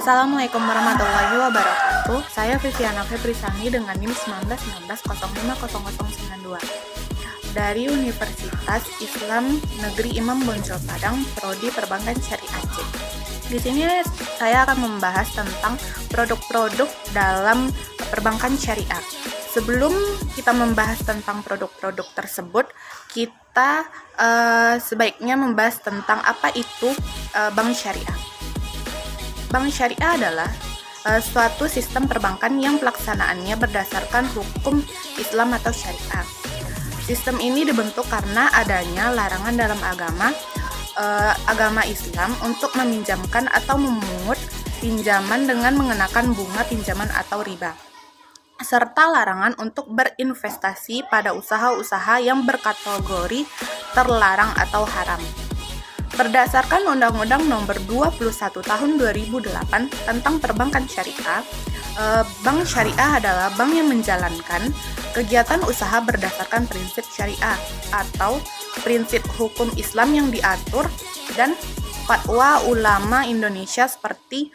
Assalamualaikum warahmatullahi wabarakatuh. Saya Viviana Febrisani dengan NIM 1919050092 dari Universitas Islam Negeri Imam Bonjol Padang, Prodi Perbankan Syariah C. Di sini saya akan membahas tentang produk-produk dalam perbankan syariah. Sebelum kita membahas tentang produk-produk tersebut, kita sebaiknya membahas tentang apa itu bank syariah. Bank syariah adalah suatu sistem perbankan yang pelaksanaannya berdasarkan hukum Islam atau syariah. Sistem ini dibentuk karena adanya larangan dalam agama Islam untuk meminjamkan atau memungut pinjaman dengan mengenakan bunga pinjaman atau riba, serta larangan untuk berinvestasi pada usaha-usaha yang berkategori terlarang atau haram. Berdasarkan Undang-Undang Nomor 21 Tahun 2008 tentang Perbankan Syariah, bank syariah adalah bank yang menjalankan kegiatan usaha berdasarkan prinsip syariah atau prinsip hukum Islam yang diatur dan fatwa ulama Indonesia seperti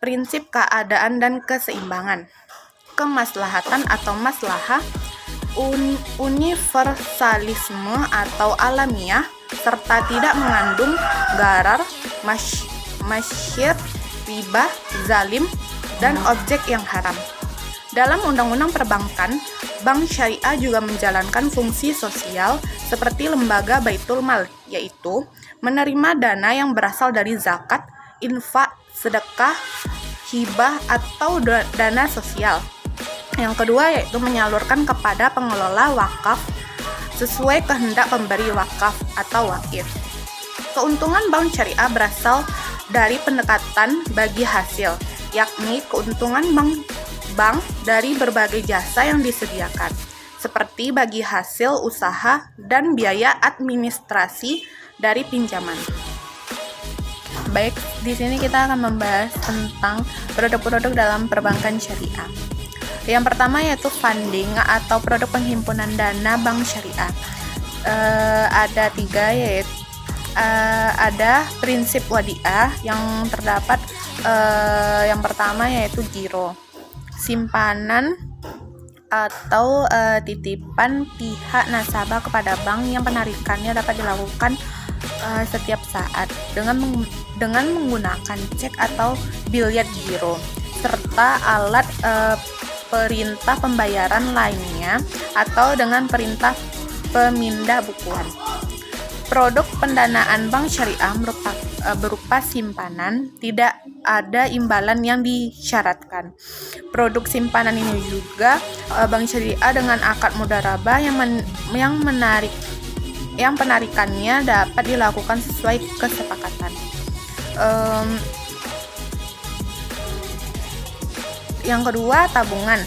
prinsip keadaan dan keseimbangan, kemaslahatan atau maslahah, universalisme atau alamiah, serta tidak mengandung gharar, masyir, riba, zalim, dan objek yang haram. Dalam Undang-Undang Perbankan, bank syariah juga menjalankan fungsi sosial seperti lembaga Baitul Mal, yaitu menerima dana yang berasal dari zakat, infak, sedekah, hibah, atau dana sosial. Yang kedua yaitu menyalurkan kepada pengelola wakaf sesuai kehendak pemberi wakaf atau wakif. Keuntungan bank syariah berasal dari pendekatan bagi hasil, yakni keuntungan bank dari berbagai jasa yang disediakan, seperti bagi hasil usaha dan biaya administrasi dari pinjaman. Baik, di sini kita akan membahas tentang produk-produk dalam perbankan syariah. Yang pertama yaitu funding atau produk penghimpunan dana bank syariah. Ada tiga, yaitu ada prinsip wadiah yang terdapat. Yang pertama yaitu giro, simpanan atau titipan pihak nasabah kepada bank yang penarikannya dapat dilakukan setiap saat dengan menggunakan cek atau biliet giro serta alat perintah pembayaran lainnya atau dengan perintah pemindah bukuan. Produk pendanaan bank syariah berupa simpanan, tidak ada imbalan yang disyaratkan. Produk simpanan ini juga bank syariah dengan akad mudharabah yang penarikannya dapat dilakukan sesuai kesepakatan. Yang kedua, tabungan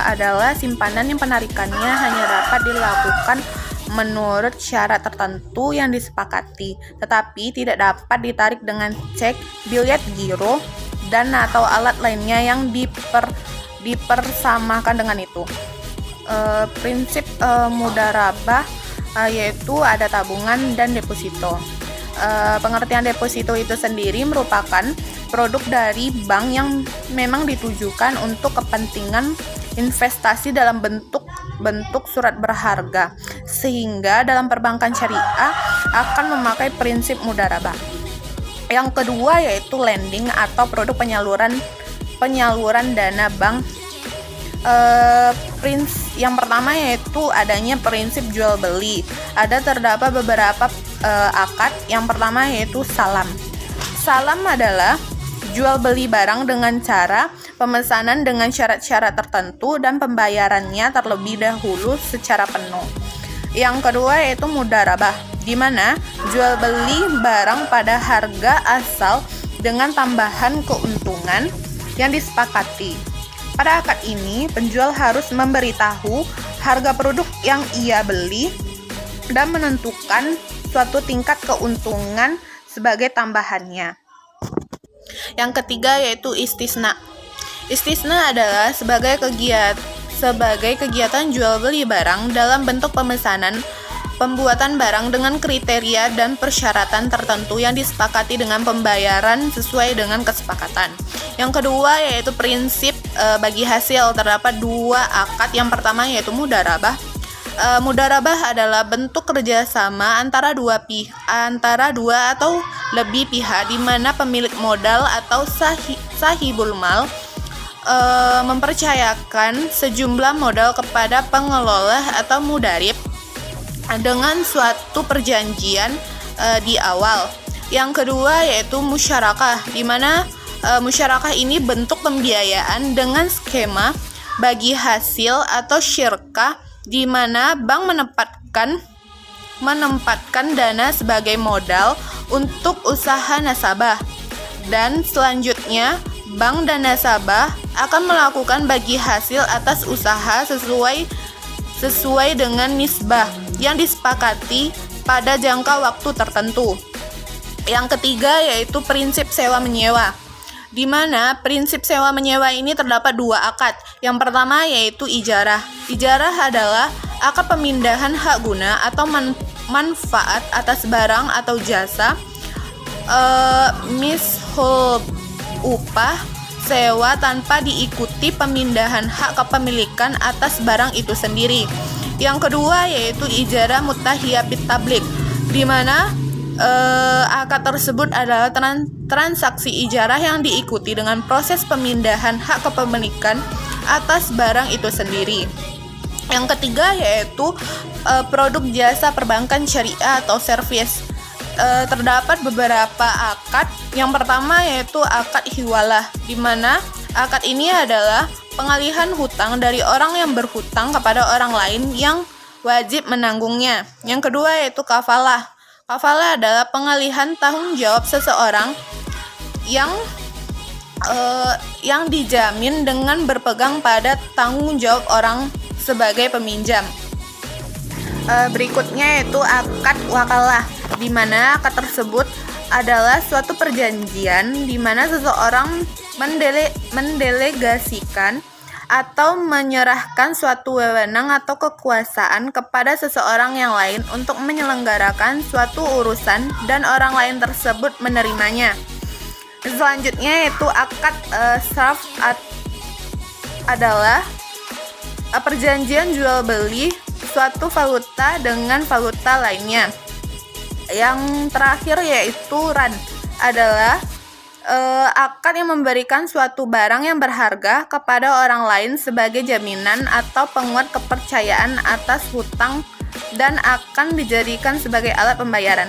adalah simpanan yang penarikannya hanya dapat dilakukan menurut syarat tertentu yang disepakati, tetapi tidak dapat ditarik dengan cek, biliet giro, dan atau alat lainnya yang dipersamakan dengan itu. Prinsip mudharabah yaitu ada tabungan dan deposito. Pengertian deposito itu sendiri merupakan produk dari bank yang memang ditujukan untuk kepentingan investasi dalam bentuk surat berharga, sehingga dalam perbankan syariah akan memakai prinsip mudharabah. Yang kedua yaitu lending atau produk penyaluran dana bank. Yang pertama yaitu adanya prinsip jual beli. Terdapat beberapa akad. Yang pertama yaitu salam. Salam adalah jual beli barang dengan cara pemesanan dengan syarat-syarat tertentu dan pembayarannya terlebih dahulu secara penuh. Yang kedua yaitu mudharabah, di mana jual beli barang pada harga asal dengan tambahan keuntungan yang disepakati. Pada akad ini, penjual harus memberitahu harga produk yang ia beli dan menentukan suatu tingkat keuntungan sebagai tambahannya. Yang ketiga yaitu istisna. Istisna adalah sebagai kegiatan jual beli barang dalam bentuk pemesanan pembuatan barang dengan kriteria dan persyaratan tertentu yang disepakati dengan pembayaran sesuai dengan kesepakatan. Yang kedua yaitu prinsip bagi hasil. Terdapat dua akad. Yang pertama yaitu mudharabah. Mudharabah adalah bentuk kerjasama antara dua atau lebih pihak, di mana pemilik modal atau sahibul mal mempercayakan sejumlah modal kepada pengelola atau mudarib dengan suatu perjanjian di awal. Yang kedua yaitu musyarakah, di mana musyarakah ini bentuk pembiayaan dengan skema bagi hasil atau syirkah, di mana bank menempatkan dana sebagai modal untuk usaha nasabah, dan selanjutnya bank dan nasabah akan melakukan bagi hasil atas usaha sesuai dengan nisbah yang disepakati pada jangka waktu tertentu. Yang ketiga yaitu prinsip sewa-menyewa, di mana prinsip sewa-menyewa ini terdapat dua akad. Yang pertama yaitu ijarah. Ijarah adalah akad pemindahan hak guna atau manfaat atas barang atau jasa, mishul upah sewa tanpa diikuti pemindahan hak kepemilikan atas barang itu sendiri. Yang kedua yaitu ijarah mutahiyah bitablik, di mana akad tersebut adalah transaksi ijarah yang diikuti dengan proses pemindahan hak kepemilikan atas barang itu sendiri. Yang ketiga yaitu produk jasa perbankan syariah atau servis. Terdapat beberapa akad. Yang pertama yaitu akad hiwalah, di mana akad ini adalah pengalihan hutang dari orang yang berhutang kepada orang lain yang wajib menanggungnya. Yang kedua yaitu kafalah. Kafalah adalah pengalihan tanggung jawab seseorang yang dijamin dengan berpegang pada tanggung jawab orang sebagai peminjam. Berikutnya yaitu akad wakalah, di mana akad tersebut adalah suatu perjanjian di mana seseorang mendelegasikan atau menyerahkan suatu wewenang atau kekuasaan kepada seseorang yang lain untuk menyelenggarakan suatu urusan dan orang lain tersebut menerimanya. Selanjutnya yaitu akad sarf adalah perjanjian jual beli suatu valuta dengan valuta lainnya. Yang terakhir yaitu ran adalah akad yang memberikan suatu barang yang berharga kepada orang lain sebagai jaminan atau penguat kepercayaan atas hutang dan akan dijadikan sebagai alat pembayaran.